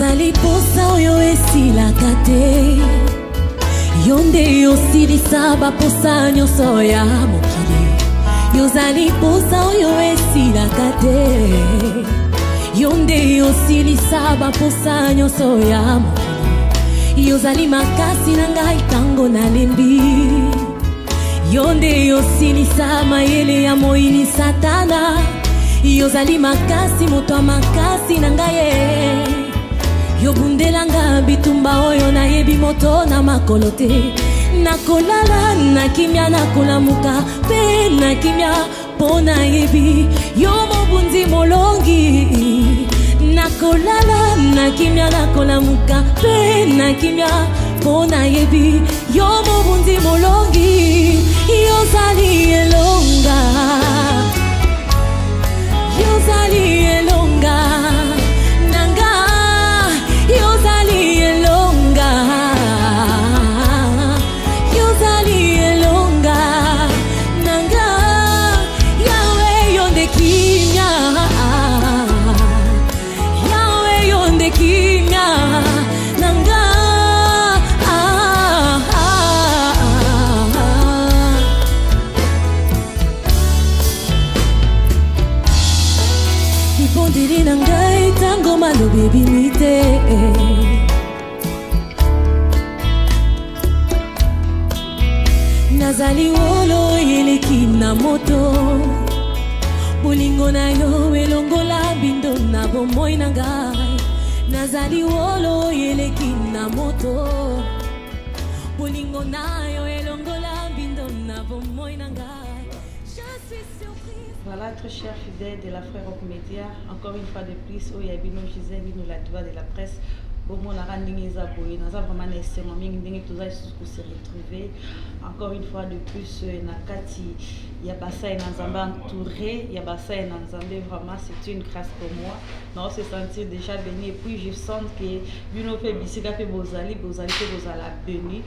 Yozali posa oyo esilaka te, yonde yosilisa baposa nyonso ya mokili. Yozali posa oyo esilaka te, yonde yosilisa baposa nyonso ya mokili. Yozali makasi na ngai tango nalembi, yonde yosilisa mayele ya moyini satana. Yozali makasi moto makasi na ngai, yobundelanga bitumba oyo nayebi moto na makolo te. Nakolala na kimia nakolamuka pe na kimia po nayebi yo mobunzi molongi. Nakolala na kimia nakolamuka pe na kimia po nayebi yo mobunzi molongi. Yozali elonga, yozali elonga nanga, yozali elonga, yozali elonga nanga. Yawe yonde kimia, Yawe yonde kimia nanga. Ibondeli na ngai tango malobi ebimite, nazali wolo eleki na moto. Bolingo na yo elongola bindo na bomoi na ngai. Nazali wolo eleki na moto. Bolingo na yo elongola bindo na bomoi na ngai. Je suis surprise. Voilà, très chers fidèles de la Frère Rock Media, encore une fois de plus, au Yabino Gisèle, nous la diva de la presse. Bon, on a rendu les abonnés, nous avons vraiment essayé, nous avons se retrouver. Encore une fois de plus, Nakati, Yabasa et Nanzamba entouré, Yabasa et Nanzambé, vraiment c'est une grâce pour moi. Non, se sentir déjà béni. Et puis je sens que Bino fait bisika fait bozali fait bozala béni.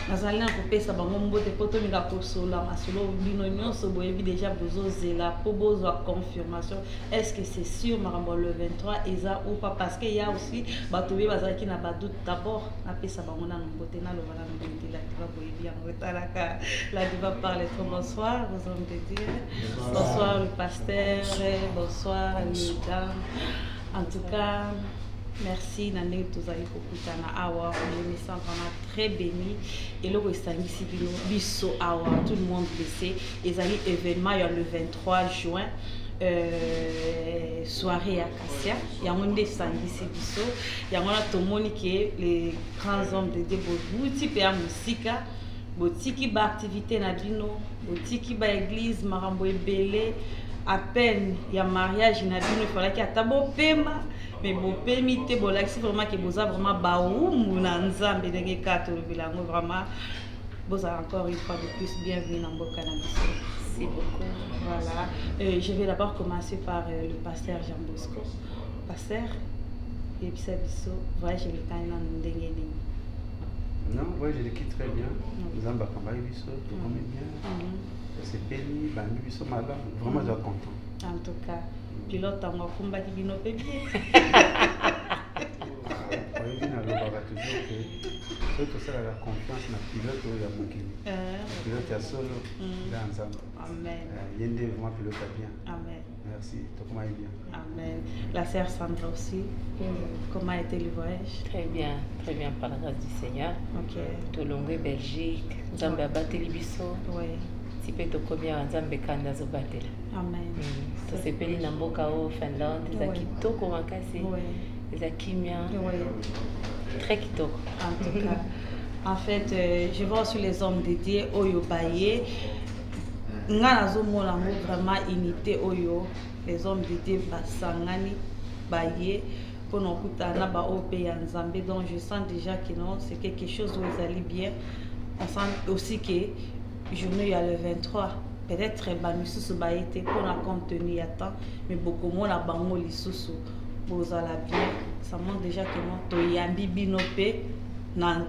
Nazali en coupé ça bango mbote poto minga kosola masolo bino nyonso boyebi déjà bozo zela po bozo confirmation. Est-ce que c'est sûr marambo le 23 eza ou pas, parce qu'il y a aussi batobe bazaki na badoute d'abord na pesa bango na mbote na lovala mbote la diva boyebi en retalaka la diva parle trop. Bonsoir aux hommes de Dieu. Bonsoir le pasteur, bonsoir les dames. En tout cas, merci Nane Tozali Kokutana Awa. Je me sens vraiment très béni. Et le Westangisi Bisso Awa, tout le monde le sait. Et Zali événement il y a le 23 juin. Soirée à Cassia. Il y a un des Sangisi Bisso. Il y a un tomoni qui est les grands hommes de Dieu. Bouti à musique. Bouti ba activité na bino. Bouti ba église Marambo Ebele. À peine il y a mariage na bino, il fallait qu'il y ait tabo pema mais bon permité bon là c'est vraiment que boza vraiment baoum na nzambe ndenge kato bilango vraiment boza encore une fois de plus bienvenue dans Mboka na biso. Merci beaucoup. Voilà, je vais d'abord commencer par le pasteur Jean Bosco. Pasteur et puis ça biso voyage le temps na ndenge ndenge. Non, ouais, je le quitte très bien. Nzamba kamba biso tout comme bien. C'est béni, nous sommes vraiment contents. En tout cas, pilote en combat qui vient au pays. Tout ça, la confiance dans le pilote ou la mokili. Le pilote est solo dans ensemble. Amen. Yende vraiment pilote bien. Amen. Merci. Tout comment est bien. Amen. La sœur Sandra aussi. Comment a été le voyage? Très bien par la grâce du Seigneur. Ok. Tolongwe Belgique. Nzambe abateli biso. Oui. Sipe tokomia nzambe kanda zo batela. Amen. Tosepeli na mboka o Finlande, za kitoko makasi. Za kimia. Très kitoko. En tout cas, en fait, je vois sur les hommes dédiés Oyo Baye. Ngana zo mona vraiment unité Oyo, les hommes dédiés Basangani Baye pour nous kutana ba OP ya Nzambe. Donc je sens déjà que non, c'est quelque chose où ils allaient bien. On sent aussi que journée il y a le 23, peut-être Bamisusu Baïté pour la contenir à temps, mais beaucoup moins la bango lisusu pour la bien. Ça montre déjà que non, to yambi binope na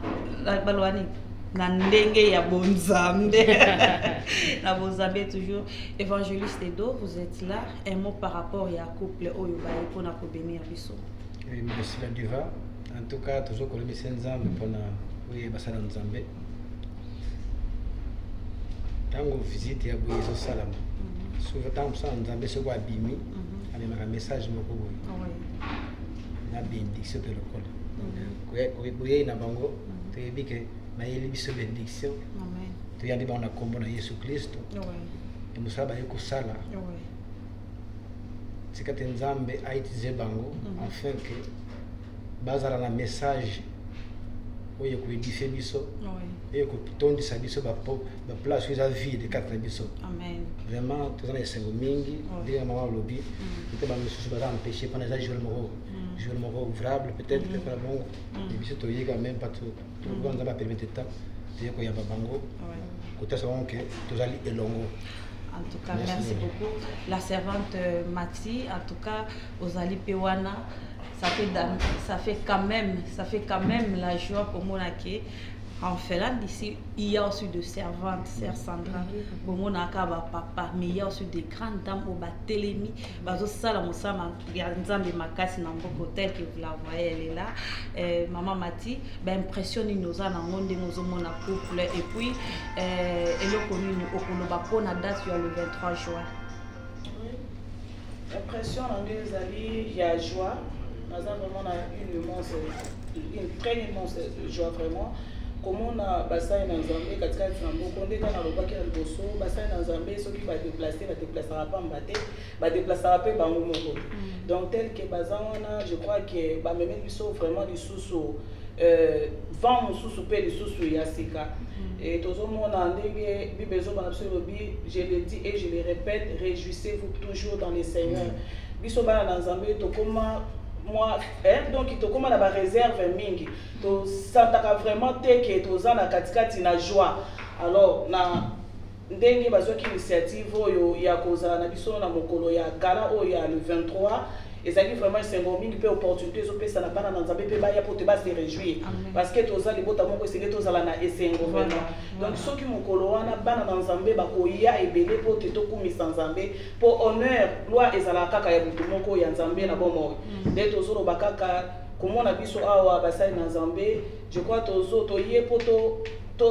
balwani na ndenge ya bonzambe na bonzambe toujours. Évangéliste Edo, vous êtes là. Un mot par rapport à couple Oyo Baye pour na ko bénir biso. Merci la diva. En tout cas, toujours que le mission Nzambe pour oui basala Nzambe. Tango visite ya boyezo salama. Souvent tant ça Nzambe se voit bimi avec un message moko boy. Na bénédiction de l'école. Ko boye na bango, to yebi que mayeli biso bénédiction. Amen. To yandi ba na kombo na Yesu Kristo. Et musaba yeko sala. C'est que Nzambe a utilisé bango afin que bazala na message oyo ko édifier biso et ko tondisa biso ba place où vie de quatre biso. Amen. Vraiment tous les sengo mingi de mama lobby te ba biso ba empêcher pendant les jours mo ouvrable peut-être que pas bon et biso to yega même pas tout on va permettre temps de ko ya bango ko ta savon que tous ali elongo. En tout cas, merci beaucoup. La servante Mati, en tout cas, aux Ali Pewana, ça fait quand même la joie pour moi en Finlande ici. Il y a aussi de servantes, sœur Sandra, pour mon papa, mais il y a aussi des grandes dames au Batelemi. Bazo sala musama nzambe makasi na mboko tel que vous la voyez, elle est là. Maman Mati, ben impressionne nous en monde nous mon couple et puis elle est connue au Koloba pour la date le 23 juin. L'impression en deux amis, il y a joie. Nous avons vraiment une très immense joie vraiment. Comment on a bassin dans Zambie, katikati na mboko ndeka na lobaki na liboso bassin dans Zambie ceux qui va déplacer pas mbaté va déplacer pe bango moko. Donc tel que bazana je crois que ba même biso vraiment du sous vent mususu pe du sous ya sika. Et tout le monde a ndenge bi besoin ba absolument je le dis et je le répète, réjouissez-vous toujours dans les Seigneurs. Biso bana dans Zambie to comment moi donc il te commande la réserve mingi to santaka vraiment te que to zana katikati na joie alors na ndenge bazoki initiative oyo ya kozala na biso na mokolo ya gala oyo ya le 23 ezali vraiment sengo mingi pe opportunité zo pesa na bana na Nzambe pe ba ya pour te ba se réjouir parce que toza libota moko esenge tozala na esengo vraiment donc soki mokolo wana bana na Nzambe ba koya ebele po te to kumisa Nzambe pour honneur gloire ezala kaka ya butu moko ya Nzambe na bomo de tozolo bakaka komona biso awa basali na Nzambe je crois tozo to ye po to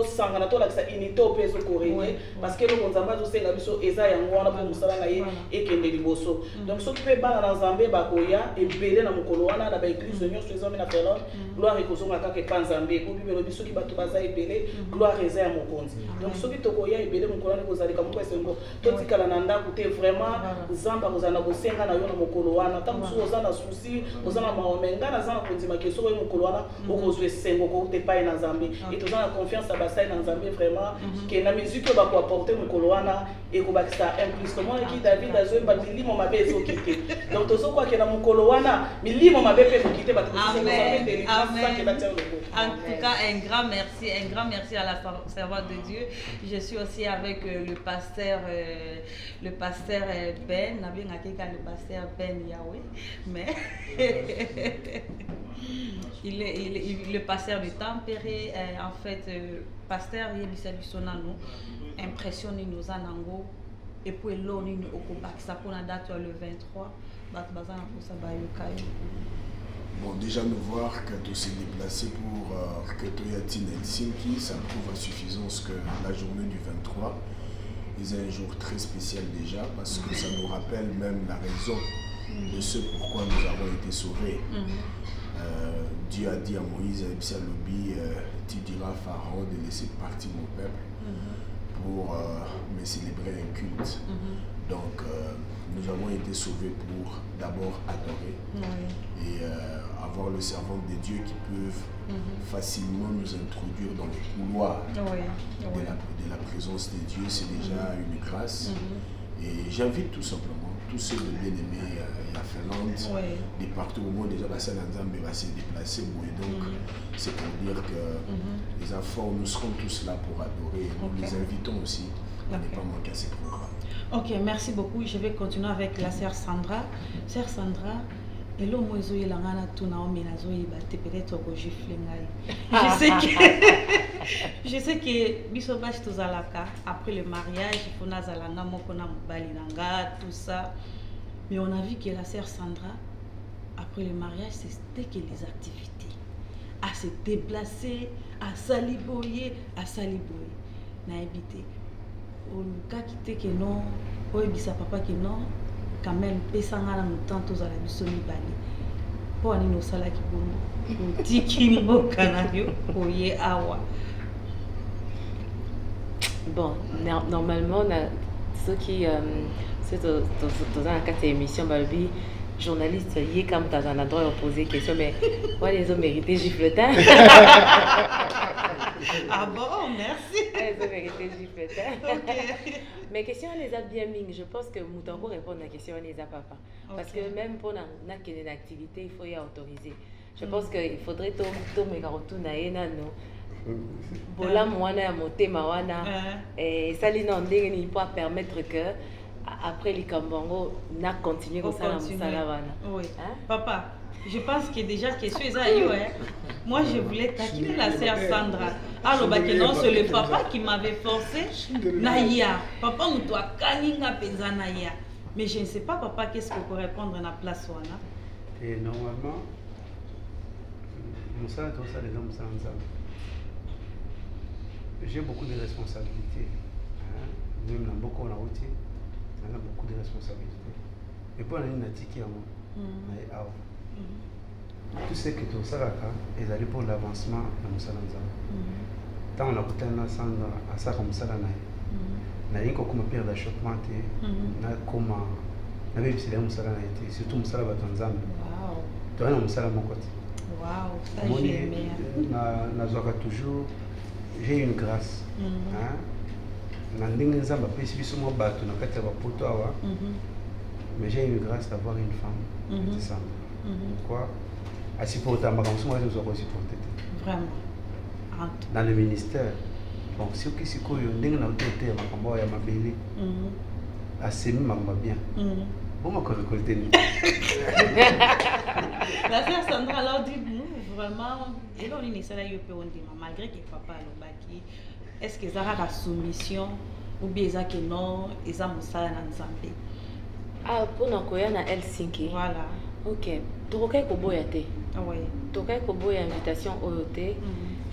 sangana to la unité au peso corrigé parce que le Nzamba to senga biso eza yango wana po musala na ye ekende liboso donc soki pe bana na Nzambe bakoya ebele na mokolo wana na ba église nyonso ezome na Finlande gloire ekozonga kaka pa Nzambe po bibelo biso ki bato baza ebele gloire eza ya mokonzi donc soki tokoya ebele mokolo wana kozalika moko esengo to tikala na ndako te vraiment Nzamba kozana kosenga na yo na mokolo wana tango so ozana souci ozana maomenga na zana konzima keso ko mokolo wana okozwe sengo ko te pa na Nzambe et tozana confiance basai na Nzambe vraiment que na musique ba ko apporter mokolo wana et ko bakisa un plus comment qui David azoe ba milimo mabe ezokite donc tozo kwa ke na mokolo wana milimo mabe pe kokite ba en tout cas un grand merci à la servante de Dieu. Je suis aussi avec le pasteur Ben na bien akeka le pasteur Ben Yahweh mais il est le pasteur de Tempéré en fait pasteur Yebisa Bisonano impressionne nous anango et puis l'oni au Kobakisa pour la date le 23 bazana pour ça bayokayo. Bon, déjà nous voir que tu s'est déplacé pour que tu aies à Helsinki, ça prouve à suffisance que la journée du 23 est un jour très spécial déjà parce que ça nous rappelle même la raison de ce pourquoi nous avons été sauvés. Dieu a dit à Moïse, tu diras à Pharaon de laisser partir mon peuple pour me célébrer un culte. Donc nous avons été sauvés pour d'abord adorer et avoir le servant de Dieu qui peuvent facilement nous introduire dans les couloirs de la présence de Dieu. C'est déjà une grâce. Et j'invite tout simplement tous ceux de bien-aimés la Finlande, des partout au monde, déjà la Nzambe va se déplacer. Et donc, c'est pour dire que les enfants, nous serons tous là pour adorer. Et nous les invitons aussi à ne pas manquer à ces programmes. Ok, merci beaucoup. Je vais continuer avec la sœur Sandra. Sœur Sandra, et l'homme est là, peut-être au gifle. Je sais que Bisobach Tozalaka, après le mariage, il faut Nazalanga, Mokona Balinanga, tout ça. Mais on a vu que la sœur Sandra, après le mariage, c'était que les activités. à se déplacer, à saliboyer, na habité. Au cas qui était que non, au bisa papa que non, quand même, pesanga na mutant aux ala bisomi bali. Pour aller nos salaki bon, tiki mbo canario, oye awa. Bon, normalement, ceux qui dans un cas d'émission, journaliste, il est comme dans un endroit à poser question, mais moi les hommes méritaient gifletin. Ah bon, merci. Les hommes méritaient gifletin. Ok. Mais question on les a bien mis. Je pense que Moutango répond à la question on les a papa. Parce que même pour une activité, il faut y autoriser. Je pense qu'il faudrait tout me retourner na no. Bola mwana ya motema wana et ça li non ndenge pour permettre que après les Kambango n'a continué comme ça dans Salavana. Oui. Hein? Papa, je pense que déjà question est hein. Moi je voulais taquiner la sœur Sandra. Alors non, c'est le papa qui m'avait forcé. Naya, papa nous doit kaninga penza naya. Mais je ne sais pas papa qu'est-ce qu'on pourrait prendre à la place wana. Et normalement, ça les hommes j'ai beaucoup de responsabilités. Même dans beaucoup de route, on a beaucoup de responsabilités. Et pour aller natiquer à moi, tout ce que tout ça est allé pour l'avancement dans le salon. Tant on a coûté un ensemble à ça comme ça, on a eu comme pire d'achoppement, on a comme on avait visité un salon, surtout un salon à Tanzanie. Tu as un salon à mon côté. Waouh, ça j'ai aimé. Toujours. J'ai une grâce. Mais j'ai une grâce d'avoir une femme. C'est ça. Quoi? Vraiment. Dans le ministère, bon, si vous avez une autorité, assez bien. Bon, ma récolter. La sœur Sandra leur dit vraiment, malgré que papa a baki, est-ce que ça a la soumission ou bien ça que non, ils ont ça dans Zambie. Ah, pour nous na Helsinki. Voilà. Ok. Tokai koboyate. Oui. Tokai koboya invitation au hôtel.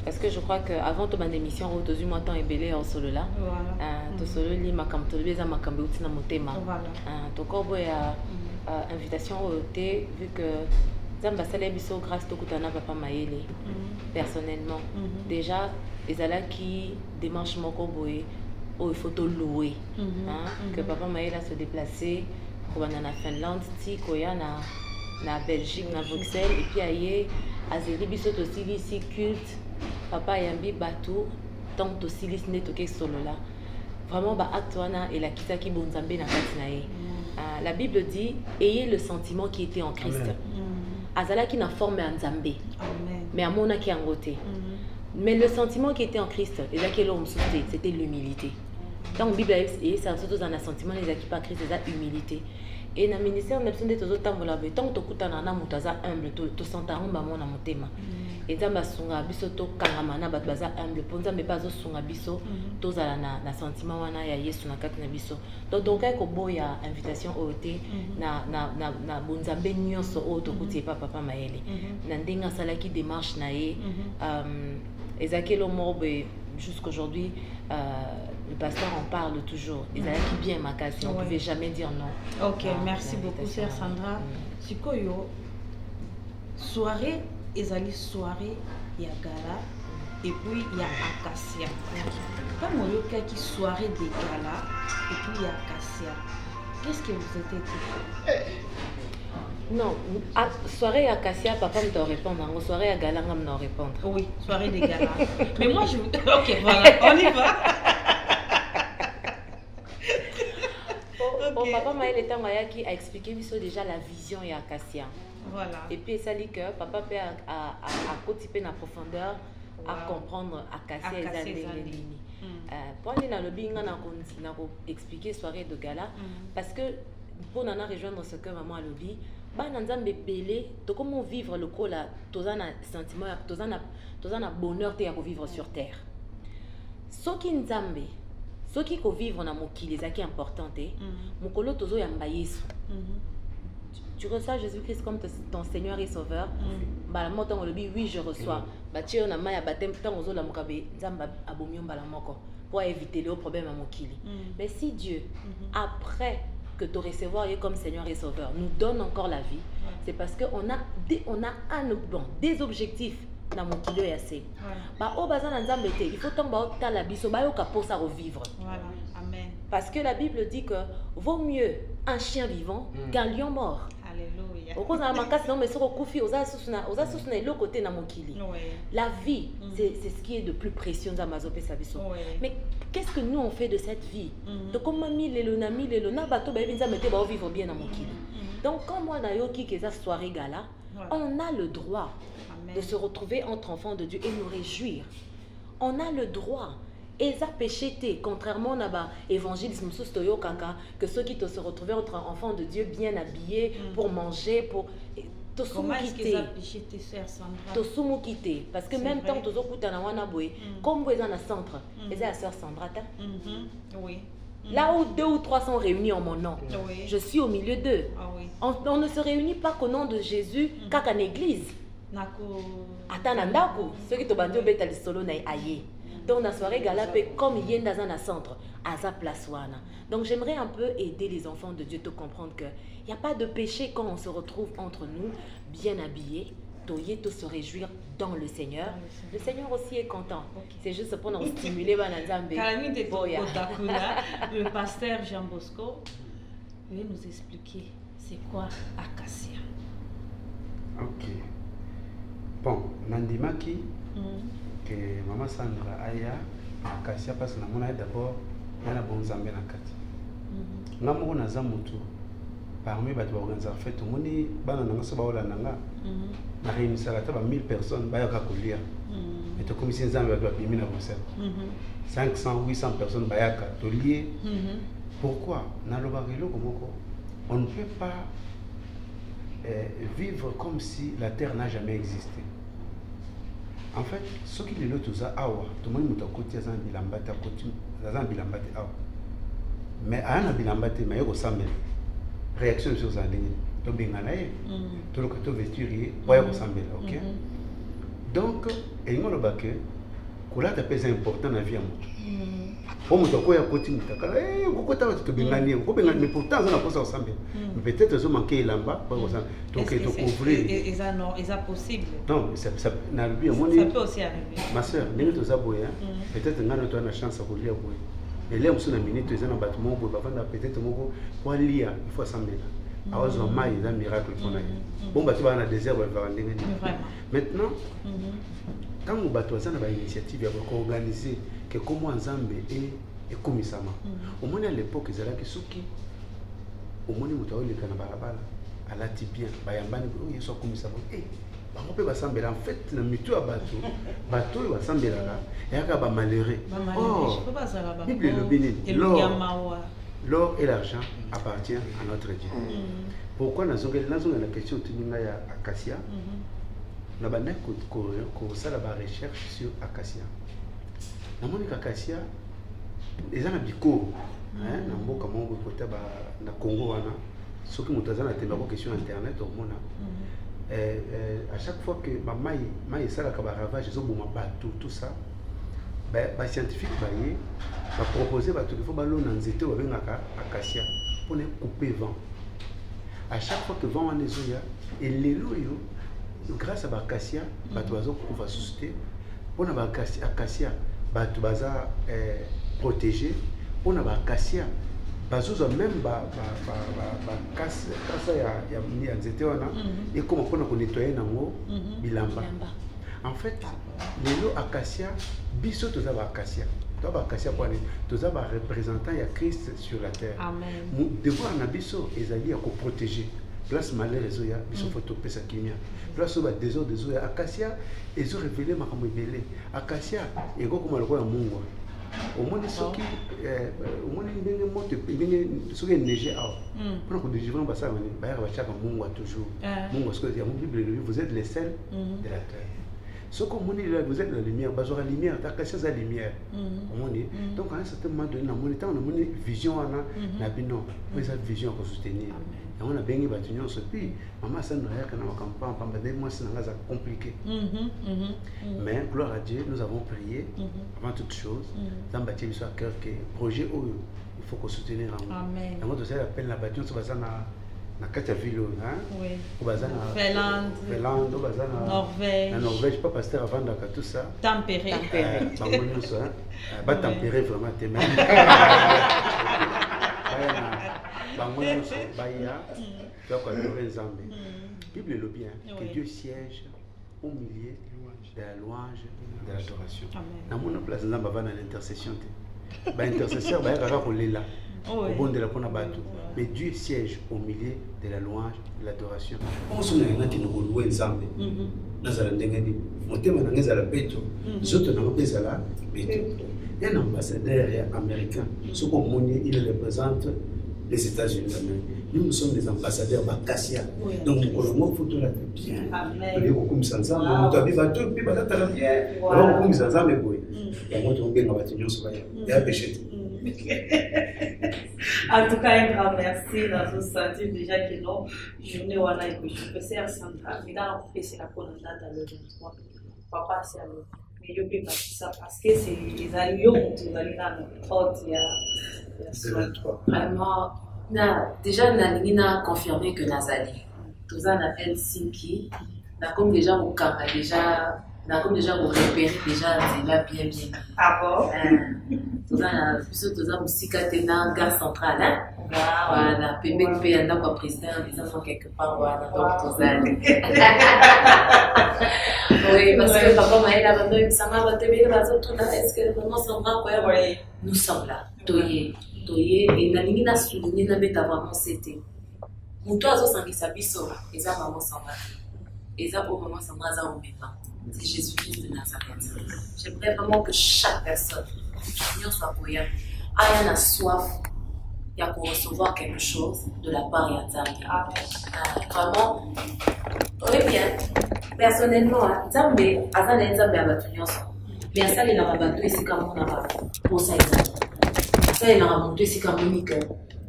Parce que je crois qu'avant toute ma émission, au deuxième temps et belé en solo là. Voilà. Tout solo li makam to beza makambe uti na motema. Voilà. Tokoboya invitation au hôtel vu que Zamba salé biso grâce tokutana papa Maele. Personnellement, déjà les ala qui démarche moko boye il faut te louer. Que papa Maele a se déplacer pour aller en Finlande, ti koya na Belgique, na Bruxelles et puis aye azeli biso to ici culte papa yambi batou tant to silis ne toke solo là. Vraiment ba acte wana et la kitaki bonzambe na katina ye. La Bible dit ayez le sentiment qui était en Christ. Azala qui n'a formé en Zambé. Mais à mon qui en côté. Mais le sentiment qui était en Christ, c'était l'humilité. Dans la Bible, c'est surtout dans le sentiment les qui pas Christ, c'est l'humilité. Et dans le ministère, on a besoin de tout tant que tu as humble, tu sens ta humble mon amotema. Et dans le sunga biso to kangamana bat baza humble, ponza me pas zo sunga biso, to za na sentiment wana ya Yesu na kati na biso. Donc ko boya invitation au thé na bonzambe nyonso o to kuti papa Maele. Na ndenga salaki démarche na ye ezakelo morbe jusqu'aujourd'hui le pasteur en parle toujours. Ils allaient qui bien ma case, on ne pouvait jamais dire non. Ok, merci beaucoup, sœur Sandra. Sikoyo, soirée, ils allaient soirée, il y a gala, et puis il y a Acacia. Comme il y a qui soirée des gala, et puis il y a Acacia. Qu'est-ce que vous êtes dit? Non, à soirée Acacia, papa me doit répondre. En soirée à gala, on me doit répondre. Oui, soirée des gala. Mais moi, je... Ok, voilà, on y va. Bon, papa Maël qui a expliqué déjà la vision et Acacia. Voilà. Et puis ça dit que papa peut à côté en profondeur à comprendre Acacia et Zandéni. Pour aller dans le bing, on a expliqué soirée de gala parce que pour nous rejoindre ce que maman a dit, bah nous belé, to comment vivre le col là, tous un sentiment, tous un bonheur à vivre sur terre. Ce qui nzambe ceux qui vivent dans mokili les qui important mokolo tozo yamba Yesu tu reçois Jésus-Christ comme ton Seigneur et Sauveur, bah moi tant oui je reçois. Bah tu on a maya baptême tant aux la mukabe nzamba abomion balamoko pour éviter les problèmes à mokili. Mais si Dieu après que te recevoir comme Seigneur et Sauveur nous donne encore la vie, c'est parce que on a des objectifs dans mon kilo et assez. Bah au bazan nzambe te, il faut tomber au la biso ba yo ka pour ça revivre. Voilà. Amen. Parce que la Bible dit que vaut mieux un chien vivant qu'un lion mort. Alléluia. Au cause de ma casse non mais sur au coufi aux asusna l'autre côté na mokili. La vie c'est ce qui est de plus précieux dans mazope sabiso. Mais qu'est-ce que nous on fait de cette vie? De comme mami lelo na bato ba binza mete ba vivre bien na mokili. Donc comme moi na yo ki keza soirée gala, on a le droit de se retrouver entre enfants de Dieu et nous réjouir. On a le droit. Et ça péché, contrairement à l'évangélisme que ceux qui se retrouvaient entre enfants de Dieu bien habillés pour manger, pour... Comment est-ce qu'ils ont péché tes sœurs, Sandra? Parce que même temps, comme vous êtes dans le centre, c'est la sœur Sandra. Oui. Là où 2 ou 3 sont réunis en mon nom, je suis au milieu d'eux. On ne se réunit pas qu'au nom de Jésus, qu'en église. Attends, ceux qui te bandent au bétal solo na aïe. Donc, la soirée galapé, comme il y a dans un centre, à sa place. Donc, j'aimerais un peu aider les enfants de Dieu à comprendre qu'il n'y a pas de péché quand on se retrouve entre nous, bien habillés, de se réjouir dans le Seigneur. Le Seigneur aussi est content. C'est juste pour nous stimuler. Le pasteur Jean Bosco va nous expliquer c'est quoi Acacia. Ok. Bon, Nandimaki. Que Maman Sandra aya Acacia parce que namona d'abord yana bon Nzambe na kati. Ngamoko naza mutu parmi bato ba organiser fête moni bana nanga so ba ola nanga. Na réunissant ba 1000 personnes ba yaka kolia. Et to comme si Nzambe ba bimi na Bruxelles. 500 800 personnes ba yaka to lier. Pourquoi na lobarelo komoko on ne peut pas vivre comme si la terre n'a jamais existé. En fait, ce qui est là, tout ça, tout le monde a côté ça, bilambate, ça bilambate, mais à un bilambate, mais il y a aussi réaction sur ça, donc bien gagné, tout le côté vesturier, il y a aussi ok. Donc, il y a le bac, que là, c'est important dans la vie. Pour moi, il y a côté, mais pourtant, ça n'a pas ça peut-être que ça manque là-bas, donc il faut couvrir. Et ça possible. Non, ça peut aussi arriver. Ma soeur, peut-être que nous avons la chance de lire. Et là, on a une minute, on a un bâtiment, peut-être pour lire, il faut s'embêter. Alors, on a un miracle pour nous. Bon, on a un désert, on va aller. Maintenant, quand on a une initiative pour organiser que comment Nzambe est commissaire. Au moins à l'époque, ils avaient ceux qui, au moins, ils ont eu le canabala, à la tibia, bayambani, ils sont commissaires. On peut s'embêter en fait, le mytho à bateau, il va s'embêter là, et il va malheureux. Oh, Bible le béni. L'or et l'argent appartiennent à notre Dieu. Pourquoi nous avons la question de Acacia? Nous avons une recherche sur Acacia. Nous avons Acacia, ils ont un bico. Nous avons un Congo, ceux qui ont une question internet, à chaque fois que ma maille ça la ravage, ils ont tout ça. Les scientifiques vont proposer qu'il faut ballon dans zété ou avec Acacia pour couper vent. À chaque fois que vent en ezoya et les loyaux grâce à Acacia, bateau va susciter. On a Acacia, bateau baza protégé. On a Acacia, bateau même casse ya nzete wana et comment on nettoyer nango bilamba. En fait, les lots Acacia, biso tous avons Acacia. Tous avons Acacia pour aller. Tous avons représentant il y a Christ sur la terre. Nous devons en abisso et aller à protéger. Place malheur et zoya, biso photo pesa kimia. Place au bas désordre des zoya Acacia, ils ont révélé ma comme révélé. Acacia, et go comme le roi Mungo. Au moins ceux qui, au moins ils ne montent, ceux qui neigent pour que les gens passent à venir, bah il va chaque Mungo toujours. Mungo, ce que dit la Bible, vous êtes les sels de la terre. Ce qu'on dit là, vous êtes la lumière, vous avez la lumière, vous avez la lumière. Donc, à un certain moment donné, on a une vision, on a une vision pour soutenir. Et on a bien eu ce puis, maman, ça n'a rien qu'à la campagne, moi, c'est compliqué. Mais, gloire à Dieu, nous avons prié, avant toute chose, dans le bâtiment sur cœur que projet, il faut qu'on soutenir. Amen. Et moi, je appelle la bâtiment, c'est na kati ya ville oui. Finlande, Norvège. Na Norvège, pas pasteur avant de tout ça. Tempéré. Pas tempéré vraiment, t'es même. Tu vas adorer Nzambe. Bible le bien, que Dieu siège au milieu de la louange, de l'adoration. Dans mon place, Nzambe va dans l'intercession. Intercesseur, il va pour les là. Au bon de la bateau. Mais Dieu siège au milieu de la louange, de l'adoration. On se met à louer Nzambe. Nazala ndengeni. Motema na ngeza la beto. Zoto na ngeza la beto. Un ambassadeur américain, ce qu'on monnaie, il représente les États-Unis d'Amérique. Nous sommes des ambassadeurs Bakassia. Donc, nous photo là bien. Amen. Comme ça, nous avons vu bateau, puis bateau là bien. Alors, comme ça, mais boy. Et moi, on bien battu nous sur il y a péché. En tout cas, un grand merci dans ce sens déjà que nos journées on a eu je peux faire central. Mais dans le c'est la bonne date le 23. Papa c'est alors. Mais je peux pas ça parce que c'est les alliés qui sont allés dans notre porte il y a 23. Vraiment, déjà Nalina a confirmé que Nazali. Tout ça na Helsinki. Na comme déjà au Kama déjà. Na comme déjà vous repérez déjà c'est là bien. Ah bon? Tout ça aussi quand t'es dans gare centrale hein. Voilà, PMP a un président des enfants quelque part voilà donc tout ça. Oui parce que papa m'a dit là il ça m'a battu bien parce que tout là est-ce que vraiment ça va quoi? Nous sommes là. Toye et na nini na souligner na beta vraiment c'était. Muto azo sangisa biso eza maman samba. Eza pour maman samba za omema. C'est Jésus-Christ de Nazareth. J'aimerais vraiment que chaque personne, soit ait la soif pour recevoir quelque chose de la part de Nzambe. Vraiment, oui bien. Personnellement, Nzambe, avant Nzambe a battu mais ça il a battu ici comme on a pour ça ça il a monté ici comme unique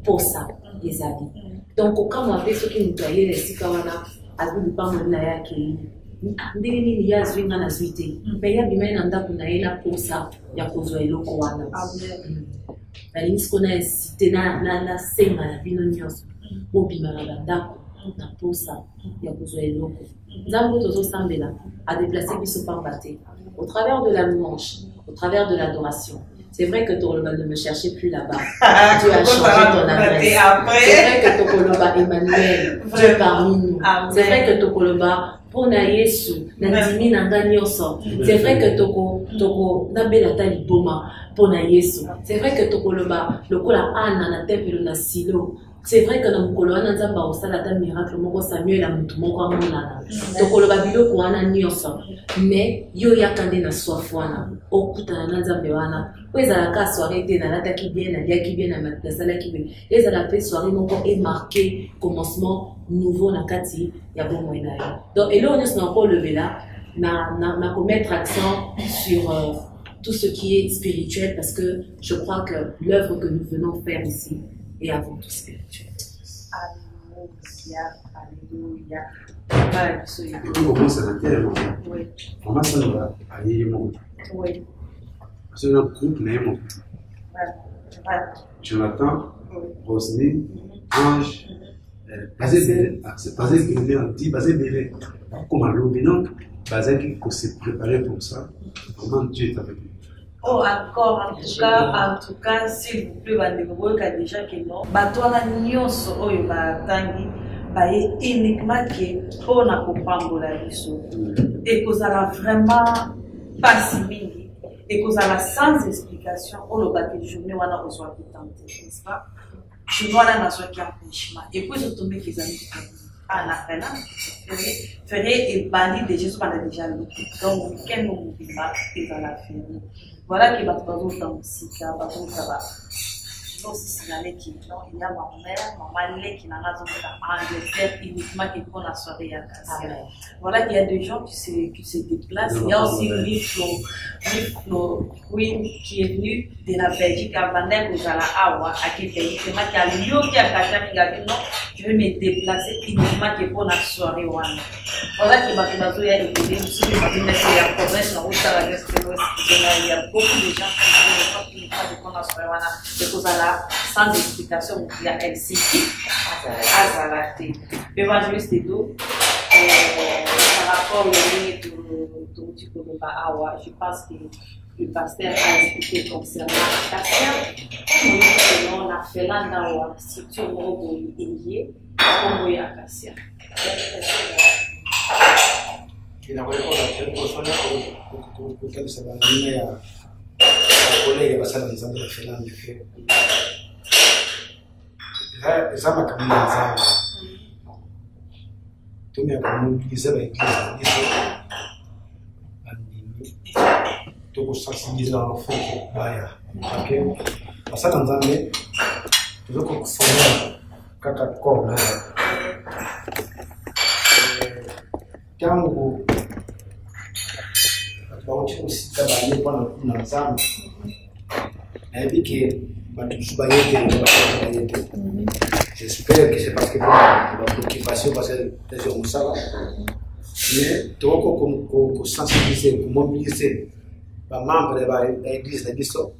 pour ça les amis. Donc quand on fait ce qui nous doit les ici comme on a vu pas mon naya qui ndenge nini ya zwinga na zwite mais ya bima na ndako na yela posa ya kozwa eloko wana amen ce qu'on a cité na senga na bino nyonso bobima na ndako na posa ya kozwa eloko nzambe tozo sambela a déplacé biso par baté au travers de la louange au travers de l'adoration. C'est vrai que Tokoloba ne me cherchait plus là-bas. Tu as changé ton adresse. C'est vrai que Tokoloba Emmanuel, Dieu parmi nous. C'est vrai que Tokoloba Pona Yesu, Nandimi Nanganyoso. C'est vrai que Toko Nabelata Liboma, Pona Yesu. C'est vrai que Tokoloba, le Kola Anna, na temple na silo. C'est vrai que dans Mokolo wana nzamba osala ta miracle moko Samuel a mutu moko amonana. Tokoloba biloko wana nyonso. Mais yo yakande na soif wana. Okutana na nzambe wana. Ezala ka soirée te na lataki bien na liaki bien na matasala ki bien. Ezala pe soirée moko est marqué commencement nouveau na kati ya bomo ina yo. Donc et là on est encore levé là na mettre accent sur tout ce qui est spirituel parce que je crois que l'œuvre que nous venons faire ici et avant tout spirituel. Alléluia, alléluia. Et puis on commence à l'intérieur. Oui. On va s'en aller à Yémon. Oui. C'est un groupe Némon. Jonathan, Rosny, Ange, basé Bélé, on dit basé Bélé. Comme à l'Obinon, basé qui s'est préparé pour ça. Comment Dieu est avec lui. Oh, encore, en tout cas, s'il vous plaît, vous avez déjà que non. Batouana nyonso oyo batangi baye uniquement que pour na kopambola biso. Et que ça va vraiment pas si mingi. Et que ça va sans explication. On le bat journée wana reçoit tout temps, n'est-ce pas? Je vois là dans ce qui empêchement. Et puis je tombe qu'ils ont à la fin là, ferait et bandit de Jésus pendant déjà le donc quel moment il va et dans la fin. Voilà qui va pas autant aussi car ça va je veux aussi signaler qu'il y a ma mère, maman qui n'a pas en Angleterre uniquement qui prend la soirée à Cassia. Voilà, il y a des gens qui se déplacent. Il y a aussi Flo Queen qui est venu de la Belgique à Vander ou à la Awa, à qui qui a lieu qui a Cassia qui a dit non, je vais me déplacer uniquement qui prend la soirée. Voilà qui m'a dit il y a des provinces, il y a beaucoup de gens qui prennent la soirée. Sans explication, il y a Helsinki, Azalate. L'évangéliste Edo, par rapport au lieu de Tiko de Bahawa, je pense que le pasteur a expliqué concernant la Cassia. On a fait là dans la structure de l'Indie, comme il y a Cassia. Colega basala nzambe la Finlande ke zama kamina nzambe tumia kumobilize ba église biso bandimi toko sensibiliser l'enfant baya ok basala nzambe tozoko kufonela kaka kona tangu bauti usika banye pana kuna nzambe nayebi ke batusu bayete j'espère que c'est parce que la préoccupation parce que les gens savent mais toko sensibiliser mobiliser ba membre de l'église de biso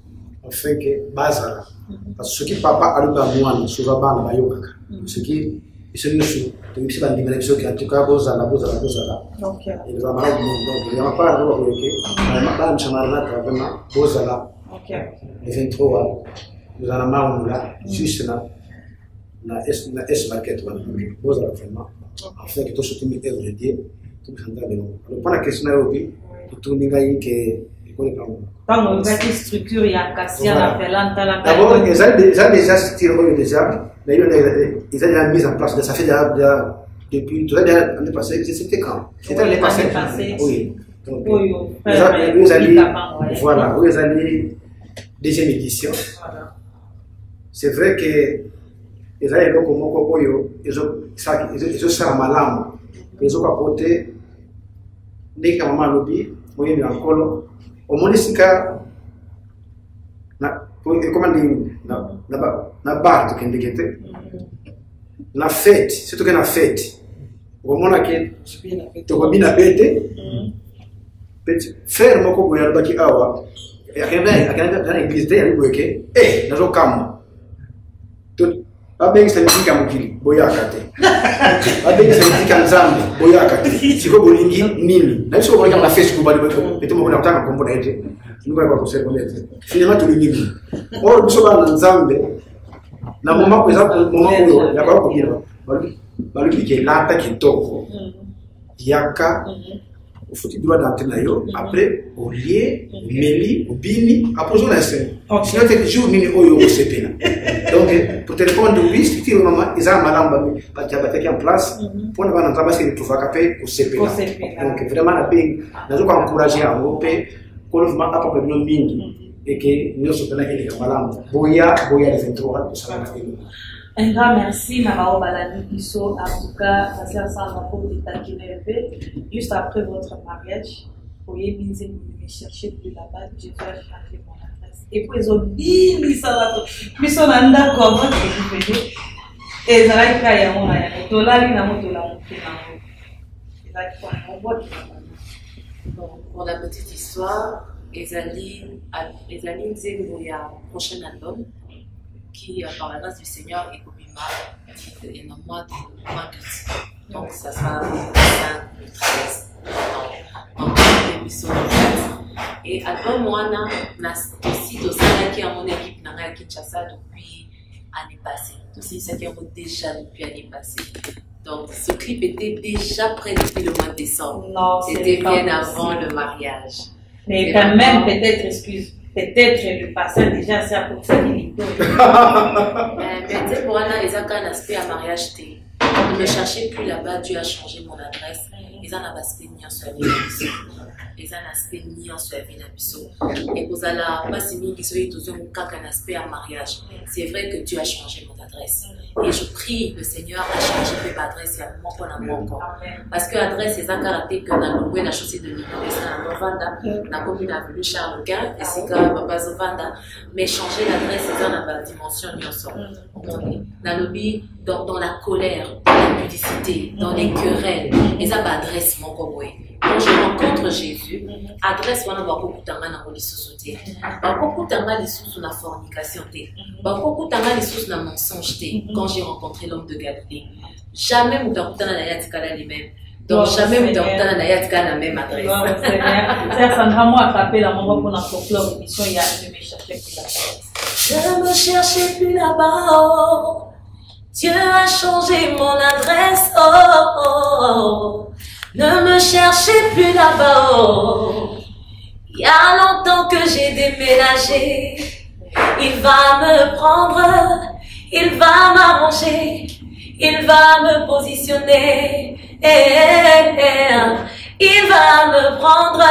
afin que bazala parce que papa aluba mwana souvent bana bayokaka ce qui ils sont tous les biso qui en tout cas bozala donc ils vont mal donc il y a pas de que madame chamarna vraiment bozala le 23 nous en avons là juste là na S market bozala vraiment afin que tout ce qui m'est aidé tout ça dans le pour la question Nairobi tout ningai que dans une structure il y a Cassia la Finlande la d'abord ils ont déjà tiré déjà mais ils ont déjà mis en place ça fait déjà depuis tout l'année passée c'était quand c'était l'année passée oui donc vous allez voilà vous allez deuxième édition c'est vrai que ils allaient donc au Mokoyo ils ont ça malamu ils ont apporté des maman lobby moyen de encore au monisika na comment dire na bar to kendekete na fête surtout que na fête au mona ke to bina bete petit frère moko boya baki awa akaenda dans l'église de aliweke nazo kama to abengi sanifika mukili boya akate abengi sanifika nzambe boya akate siko bolingi nini na siko bolingi na Facebook bali beto moko nataka kombola ete niko kwa kusekonete finalement tulingi or biso ba nzambe na mama kwa sababu mama huyo ya kwa kujira bali ke lata kitoko yaka ufuti droit d'antenne nayo après au lieu meli ubini après on a fait sinon tel jour ni oyo osepena donc pour te répondre oui si tu maman isa malamba bataki en place pour ne pas entendre c'est tout vacaper osepena donc vraiment la peine nazo kwa encourager à europe ko le vraiment pas problème mingi et que nous sommes là et malamba boya les 23 de ça. Un grand merci, Marao Balani Isso, en tout cas, ça sert sans rapport de Takinerve. Juste après votre mariage, vous pouvez me chercher plus là-bas, je vais changer mon adresse. Et puis, ils ont dit, ils sont d'accord, et ça va être un pour la petite histoire, Ezaline Nzengo, il y a un prochain album qui, par la grâce du Seigneur, est Kobima, et non mois d'août. Donc, ça sera le 13 dans l'émission. Et album Moana, aussi, qui a mon équipe à Kinshasa depuis l'année passée. Aussi, ça qui a déjà depuis l'année passée. Donc, ce clip était déjà prêt depuis le mois de décembre. Non, c'était bien avant le mariage. Mais quand même, peut-être, peut-être le passé déjà, c'est pour ça qu'il est. Mais pour Anna, les a un aspect à mariage. Ne me cherchez plus là-bas, Dieu a changé mon adresse. ils ont un aspect nyonso ya vie na biso ils ont un aspect nyonso ya vie na biso et kozala basi mingi soki tozongi kaka un aspect ya mariage c'est vrai que Dieu a changé mon adresse et je prie le Seigneur a changé mon adresse ya moko na moko parce que adresse eza karaté que na longwe na chaussée de Lino esa na Novanda na commune avenue Charles Quint esika papa Zovanda mais changer l'adresse eza na ba dimension nyonso na lobby dans la colère, dans la pudicité, dans les querelles, ils ont adresse mon boy. Quand je rencontre Jésus, adresse wana beaucoup tanga na ngoli société. Beaucoup tanga les sous la fornication té. Beaucoup tanga les sous la mensonge té. Quand j'ai rencontré l'homme de Galilée, jamais mutakutana na yatikala les mêmes. Donc jamais mutakutana na yatikala la même adresse. C'est Sandra moi attraper la maman pour notre folklore émission il y a je me cherchais plus là-bas. Je me cherchais plus là-bas. Dieu a changé mon adresse, oh, oh, oh. Ne me cherchez plus là-bas, oh. Il y a longtemps que j'ai déménagé. Il va me prendre, il va m'arranger, il va me positionner. Il va me prendre,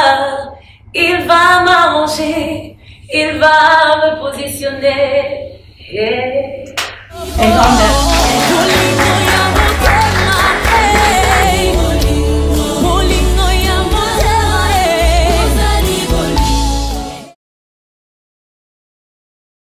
il va m'arranger, il va me positionner.